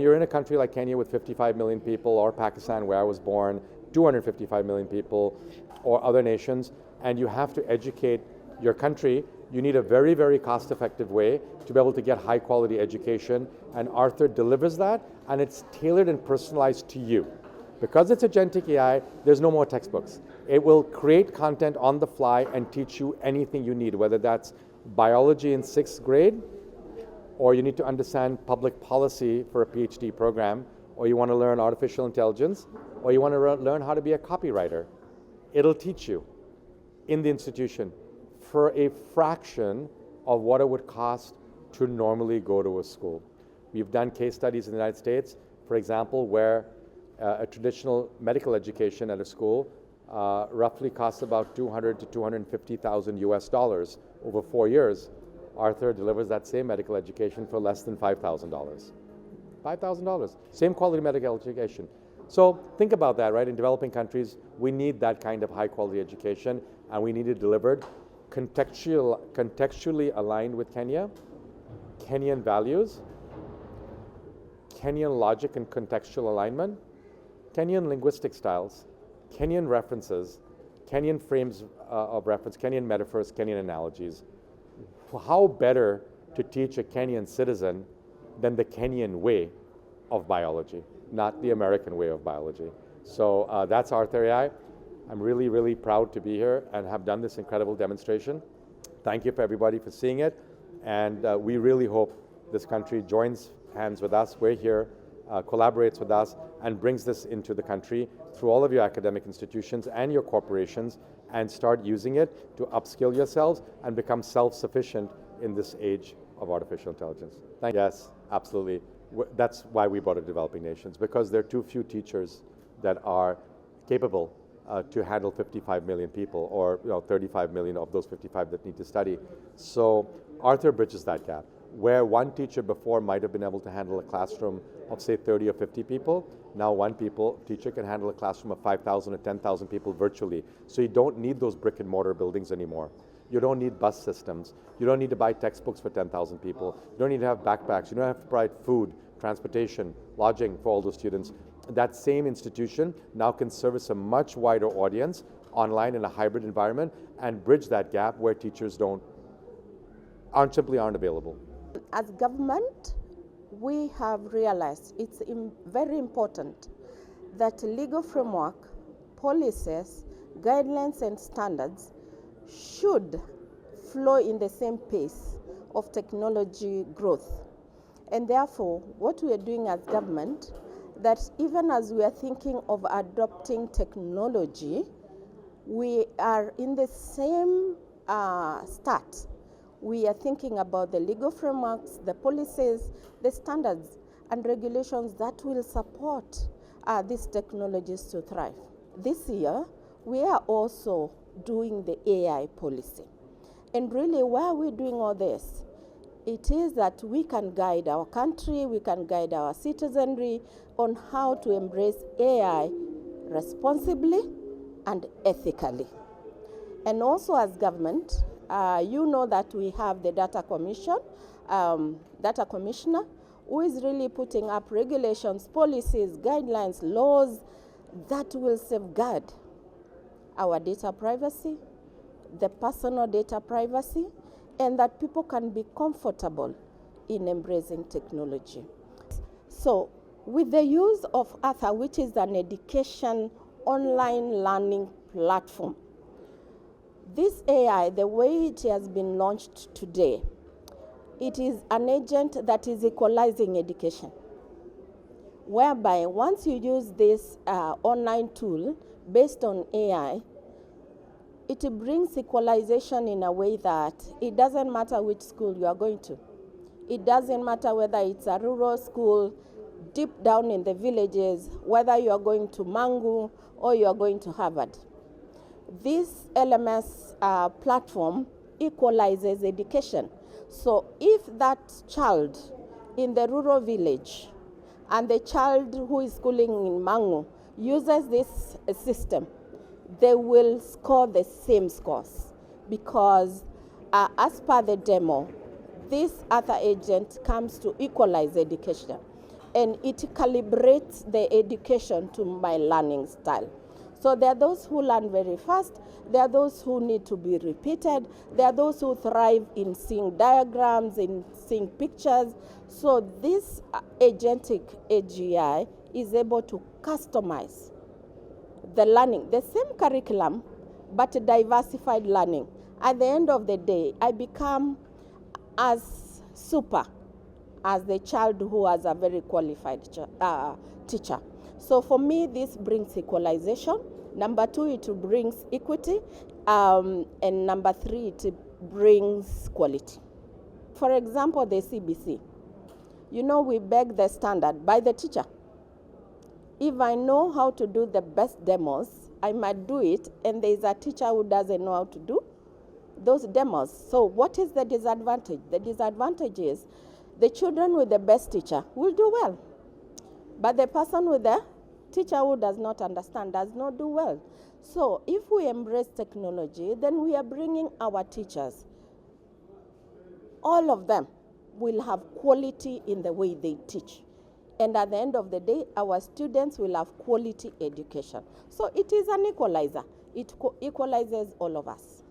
you're in a country like Kenya with 55 million people, or Pakistan where I was born, 255 million people, or other nations, and you have to educate your country, you need a very, very cost-effective way to be able to get high-quality education, and Arthur delivers that, and it's tailored and personalized to you. Because it's agentic AI, there's no more textbooks. It will create content on the fly and teach you anything you need, whether that's biology in 6th grade, or you need to understand public policy for a PhD program, or you want to learn artificial intelligence, or you want to learn how to be a copywriter. It'll teach you in the institution for a fraction of what it would cost to normally go to a school. We've done case studies in the United States, for example, where a traditional medical education at a school roughly costs about $200,000 to $250,000 US dollars over 4 years. Arthur delivers that same medical education for less than $5,000. $5,000, same quality medical education. So think about that, right? In developing countries, we need that kind of high quality education, and we need it delivered contextually aligned with Kenya, Kenyan values, Kenyan logic and contextual alignment, Kenyan linguistic styles, Kenyan references, Kenyan frames of reference, Kenyan metaphors, Kenyan analogies. How better to teach a Kenyan citizen than the Kenyan way of biology, not the American way of biology. So that's Arthur AI. I'm really, really proud to be here and have done this incredible demonstration. Thank you for everybody for seeing it. And we really hope this country joins hands with us. We're here, collaborates with us, and brings this into the country through all of your academic institutions and your corporations, and start using it to upskill yourselves and become self-sufficient in this age of artificial intelligence. Yes, absolutely. That's why we brought it to developing nations, because there are too few teachers that are capable to handle 55 million people, or 35 million of those 55 that need to study. So Arthur bridges that gap. Where one teacher before might have been able to handle a classroom of say 30 or 50 people, now one teacher can handle a classroom of 5,000 or 10,000 people virtually. So you don't need those brick and mortar buildings anymore. You don't need bus systems. You don't need to buy textbooks for 10,000 people. You don't need to have backpacks. You don't have to provide food, transportation, lodging for all those students. That same institution now can service a much wider audience online in a hybrid environment and bridge that gap where teachers simply aren't available. As government, we have realized it's very important that legal framework, policies, guidelines, and standards should flow in the same pace of technology growth. And therefore, what we are doing as government, that even as we are thinking of adopting technology, we are in the same start. We are thinking about the legal frameworks, the policies, the standards, and regulations that will support these technologies to thrive. This year, we are also doing the AI policy. And really, why are we doing all this? It is that we can guide our country, we can guide our citizenry on how to embrace AI responsibly and ethically. And also as government, you know that we have the data commissioner, who is really putting up regulations, policies, guidelines, laws that will safeguard our data privacy, the personal data privacy, and that people can be comfortable in embracing technology. So with the use of Arthur, which is an education online learning platform, this AI, the way it has been launched today, it is an agent that is equalizing education, whereby once you use this online tool based on AI, it brings equalization in a way that it doesn't matter which school you are going to. It doesn't matter whether it's a rural school, deep down in the villages, whether you are going to Mangu or you are going to Harvard. This LMS platform equalizes education. So if that child in the rural village and the child who is schooling in Mangu uses this system, they will score the same scores, because as per the demo, this Arthur agent comes to equalize education. and it calibrates the education to my learning style. So there are those who learn very fast, there are those who need to be repeated, there are those who thrive in seeing diagrams, in seeing pictures. So this agentic AGI is able to customize the learning, the same curriculum, but diversified learning. At the end of the day, I become as super as the child who has a very qualified teacher. So for me, this brings equalization. Number two, it brings equity. And number three, it brings quality. For example, the CBC. You know, we beg the standard by the teacher. If I know how to do the best demos, I might do it, and there is a teacher who doesn't know how to do those demos. So what is the disadvantage? The disadvantage is the children with the best teacher will do well, but the person with the teacher who does not understand does not do well. So if we embrace technology, then we are bringing our teachers. All of them will have quality in the way they teach. And at the end of the day, our students will have quality education. So it is an equalizer. It equalizes all of us.